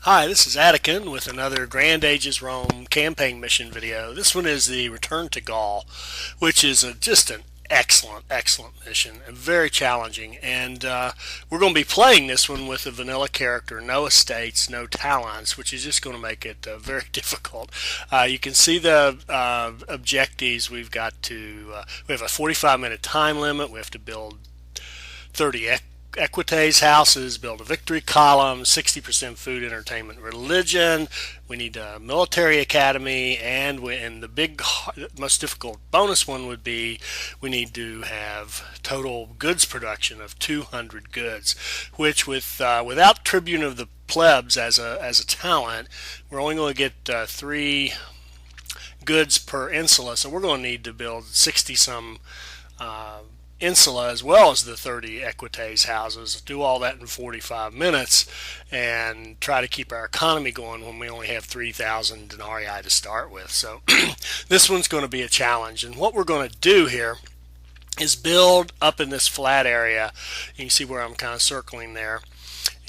Hi, this is Adekyn with another Grand Ages Rome campaign mission video. This one is the Return to Gaul, which is just an excellent mission, and very challenging. And we're going to be playing this one with a vanilla character, no estates, no talents, which is just going to make it very difficult. You can see the objectives. We have a 45-minute time limit. We have to build 30 equites houses, build a victory column, 60% food, entertainment, religion. We need a military academy, and the big, most difficult bonus one would be we need to have total goods production of 200 goods, which without Tribune of the Plebs as a talent, we're only going to get 3 goods per insula, so we're going to need to build 60 some insula as well as the 30 equites houses, do all that in 45 minutes and try to keep our economy going when we only have 3,000 denarii to start with. So this one's going to be a challenge, and what we're going to do here is build up in this flat area. You can see where I'm kind of circling there,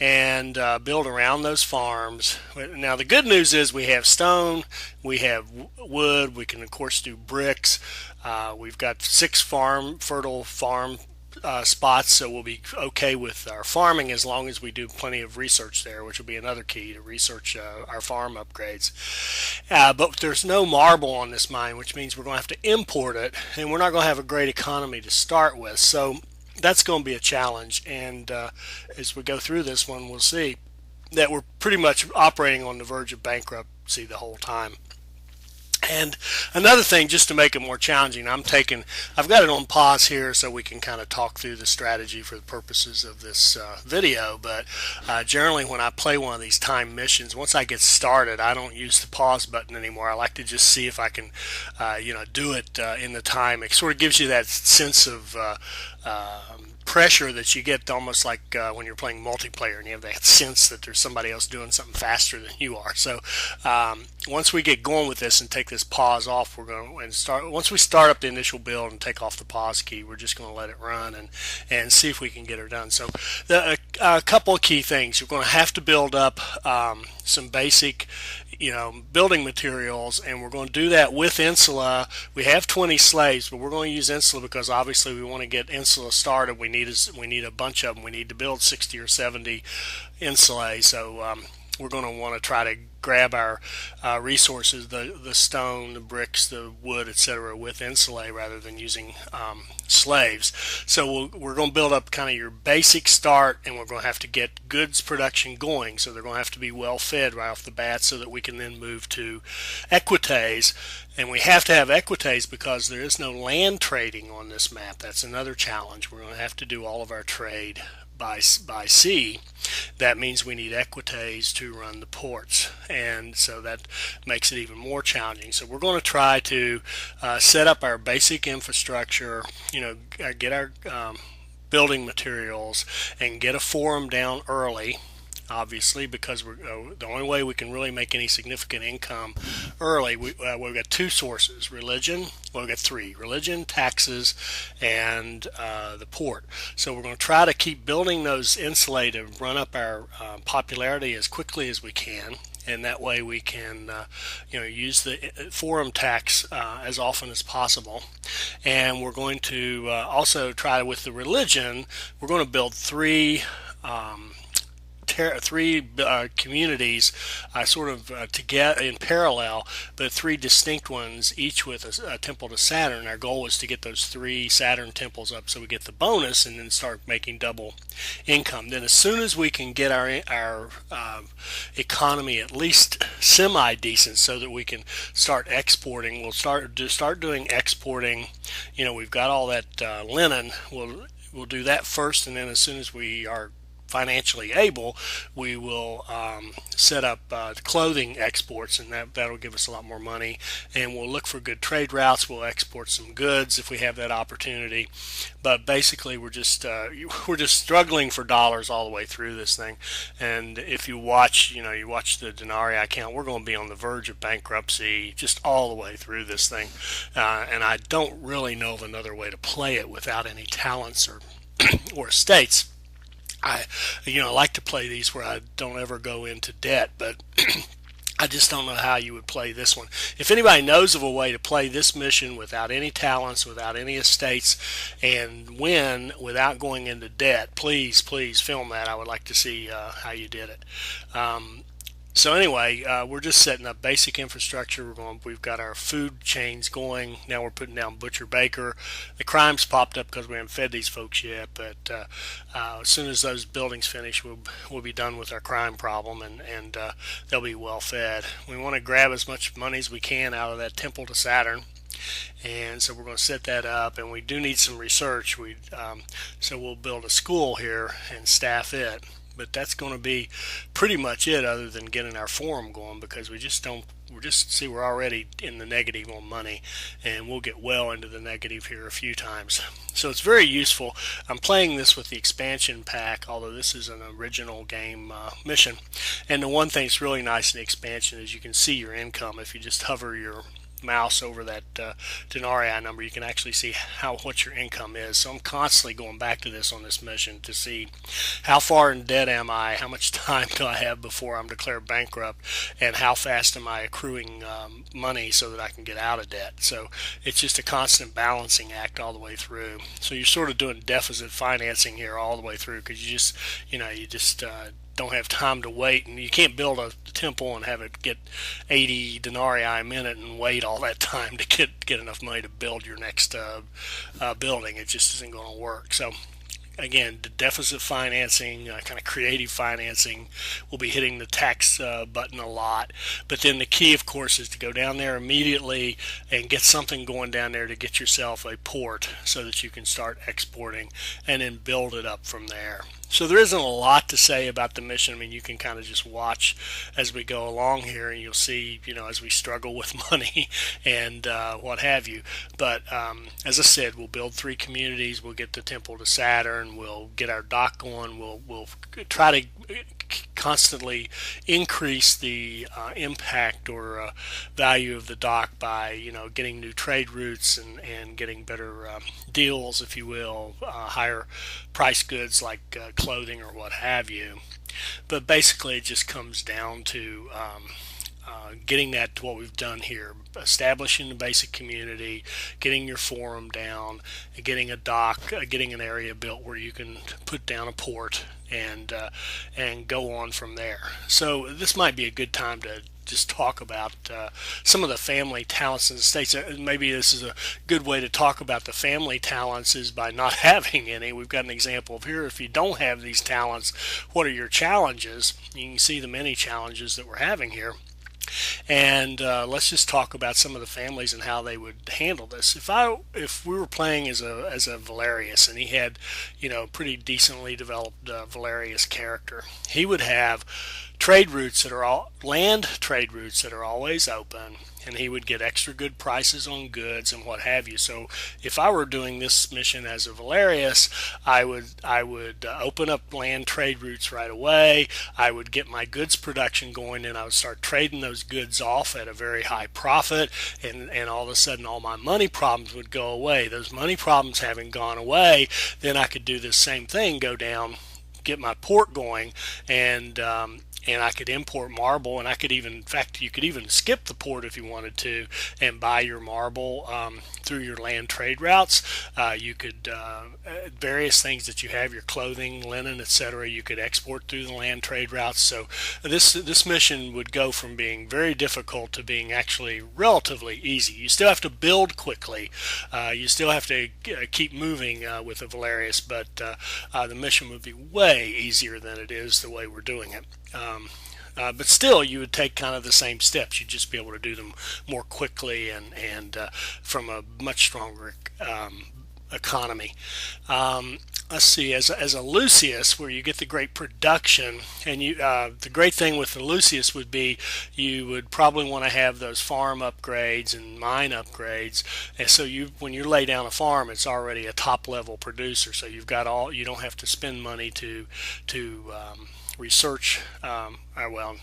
and build around those farms. Now the good news is we have stone, we have wood, we can of course do bricks. We've got 6 fertile farm spots, so we'll be okay with our farming as long as we do plenty of research there, which will be another key to research our farm upgrades. But there's no marble on this mine, which means we're going to have to import it, and we're not going to have a great economy to start with. So that's going to be a challenge, and as we go through this one, we'll see that we're pretty much operating on the verge of bankruptcy the whole time. And another thing, just to make it more challenging, I've got it on pause here so we can kind of talk through the strategy for the purposes of this video. But generally, when I play one of these time missions, once I get started, I don't use the pause button anymore. I like to just see if I can, do it in the time. It sort of gives you that sense of pressure that you get, almost like when you're playing multiplayer and you have that sense that there's somebody else doing something faster than you are. So once we get going with this and take this pause off, we're going to start. Once we start up the initial build and take off the pause key, we're just going to let it run and see if we can get her done. So a couple of key things: you're going to have to build up some basic building materials, and we're going to do that with insula. We have 20 slaves, but we're going to use insula because obviously we want to get insula started. We need a bunch of them. We need to build 60 or 70 insulae. So we're going to want to try to grab our resources, the stone, the bricks, the wood, etc., with insulae rather than using slaves. So we're going to build up kind of your basic start, and we're going to have to get goods production going. So they're going to have to be well fed right off the bat so that we can then move to equites. And we have to have equites because there is no land trading on this map. That's another challenge. We're going to have to do all of our trade by sea. That means we need equites to run the ports, and so that makes it even more challenging. So we're going to try to set up our basic infrastructure, get our building materials, and get a forum down early, obviously, because the only way we can really make any significant income early. We've got 2 sources: religion. Well, we've got 3: religion, taxes, and the port. So we're going to try to keep building those insulae to run up our popularity as quickly as we can, and that way we can use the forum tax as often as possible. And we're going to also try with the religion. We're going to build 3 communities together in parallel, but 3 distinct ones, each with a temple to Saturn. Our goal is to get those 3 Saturn temples up so we get the bonus and then start making double income. Then as soon as we can get our economy at least semi-decent so that we can start exporting, we'll start doing exporting. We've got all that linen. We'll do that first, and then as soon as we are financially able, we will set up clothing exports, and that'll give us a lot more money. And we'll look for good trade routes. We'll export some goods if we have that opportunity. But basically, we're just struggling for dollars all the way through this thing. And if you watch the denarii count, we're going to be on the verge of bankruptcy just all the way through this thing. And I don't really know of another way to play it without any talents or estates. I, like to play these where I don't ever go into debt, but I just don't know how you would play this one. If anybody knows of a way to play this mission without any talents, without any estates, and win without going into debt, please, please film that. I would like to see how you did it. So anyway, we're just setting up basic infrastructure. We've got our food chains going. Now we're putting down butcher baker. The crime's popped up because we haven't fed these folks yet. But as soon as those buildings finish, we'll be done with our crime problem, and they'll be well fed. We want to grab as much money as we can out of that temple to Saturn. And so we're going to set that up, and we do need some research. So we'll build a school here and staff it. But that's going to be pretty much it, other than getting our forum going, because we're already in the negative on money, and we'll get well into the negative here a few times. So it's very useful. I'm playing this with the expansion pack, although this is an original game mission. And the one thing that's really nice in the expansion is you can see your income. If you just hover your mouse over that denarii number, you can actually see what your income is. So I'm constantly going back to this on this mission to see how far in debt am I, how much time do I have before I'm declared bankrupt, and how fast am I accruing money so that I can get out of debt. So it's just a constant balancing act all the way through. So you're sort of doing deficit financing here all the way through, because you just don't have time to wait, and you can't build a temple and have it get 80 denarii a minute and wait all that time to get enough money to build your next building. It just isn't going to work. So again, the deficit financing, kind of creative financing, will be hitting the tax button a lot. But then the key, of course, is to go down there immediately and get something going down there to get yourself a port so that you can start exporting, and then build it up from there. So there isn't a lot to say about the mission. I mean, you can kind of just watch as we go along here, and you'll see, as we struggle with money and what have you. But as I said, we'll build 3 communities. We'll get the temple to Saturn. We'll get our dock going. We'll try to constantly increase the impact or value of the dock by getting new trade routes and getting better deals, if you will, higher price goods like clothing or what have you. But basically it just comes down to getting that to what we've done here, establishing the basic community, getting your forum down, getting a dock, getting an area built where you can put down a port, and go on from there. So this might be a good time to just talk about some of the family talents in the States. Maybe this is a good way to talk about the family talents is by not having any. We've got an example of here. If you don't have these talents, what are your challenges? You can see the many challenges that we're having here. And let's just talk about some of the families and how they would handle this. If we were playing as a Valerius, and he had pretty decently developed Valerius character, he would have trade routes that are all land trade routes that are always open, and he would get extra good prices on goods and what have you. So if I were doing this mission as a Valerius, I would open up land trade routes right away. I would get my goods production going, and I would start trading those goods off at a very high profit, and all of a sudden all my money problems would go away. Those money problems having gone away, then I could do this same thing, go down, get my port going, and I could import marble, and I could even, in fact, you could even skip the port if you wanted to and buy your marble through your land trade routes. You could, various things that you have, your clothing, linen, etc., you could export through the land trade routes. So this mission would go from being very difficult to being actually relatively easy. You still have to build quickly. You still have to keep moving with a Valerius, but the mission would be way easier than it is the way we're doing it. But still, you would take kind of the same steps. You'd just be able to do them more quickly and from a much stronger economy. Let's see, as a Lucius, where you get the great production, and the great thing with the Lucius would be you would probably want to have those farm upgrades and mine upgrades, and so when you lay down a farm, it's already a top level producer. So you don't have to spend money to research. Well,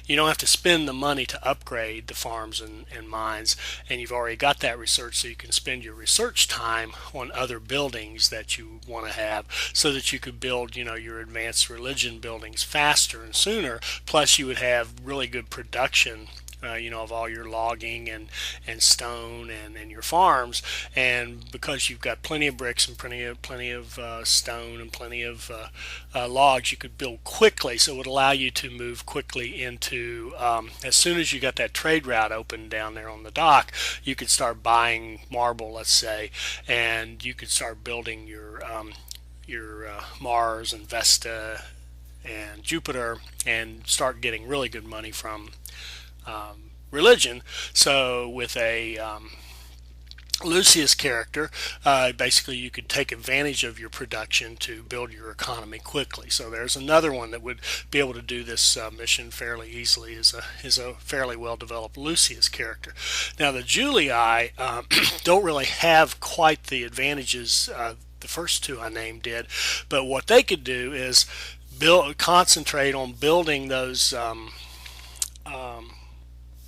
you don't have to spend the money to upgrade the farms and mines, and you've already got that research, so you can spend your research time on other buildings that you want to have, so that you could build, your advanced religion buildings faster and sooner. Plus, you would have really good production, of all your logging and stone and your farms. And because you've got plenty of bricks and plenty of stone and plenty of logs, you could build quickly. So it would allow you to move quickly into, as soon as you got that trade route open down there on the dock, you could start buying marble, let's say, and you could start building your Mars and Vesta and Jupiter, and start getting really good money from religion. So with a Lucius character, basically you could take advantage of your production to build your economy quickly. So there's another one that would be able to do this mission fairly easily, is a fairly well developed Lucius character. Now the Julii don't really have quite the advantages the first two I named did, but what they could do is concentrate on building those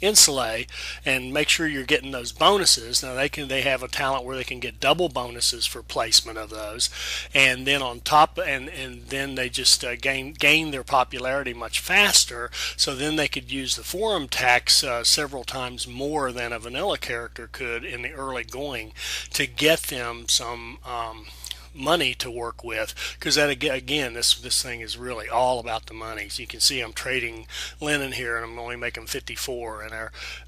insulae and make sure you're getting those bonuses. Now they have a talent where they can get double bonuses for placement of those, and then on top, and then they just gain their popularity much faster. So then they could use the forum tax several times more than a vanilla character could in the early going, to get them some money to work with, because that again, this thing is really all about the money. So you can see I'm trading linen here, and I'm only making 54, and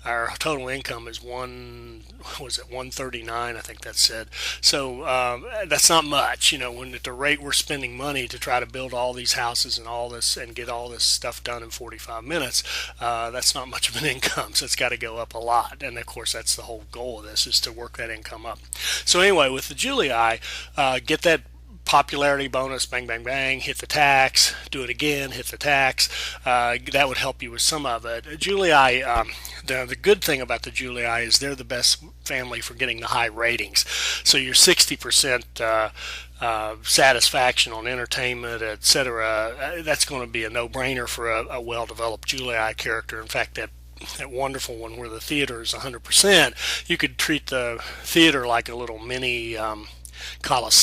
our total income is 139, I think that said. So that's not much, when at the rate we're spending money to try to build all these houses and all this and get all this stuff done in 45 minutes. That's not much of an income, so it's got to go up a lot. And of course, that's the whole goal of this, is to work that income up. So anyway, with the Julii, get that popularity bonus, bang, bang, bang, hit the tax, do it again, hit the tax. That would help you with some of it. Julii, the good thing about the Julii is they're the best family for getting the high ratings. So your 60% satisfaction on entertainment, etc., that's going to be a no-brainer for a well-developed Julii character. In fact, that wonderful one where the theater is 100%, you could treat the theater like a little mini Coliseum.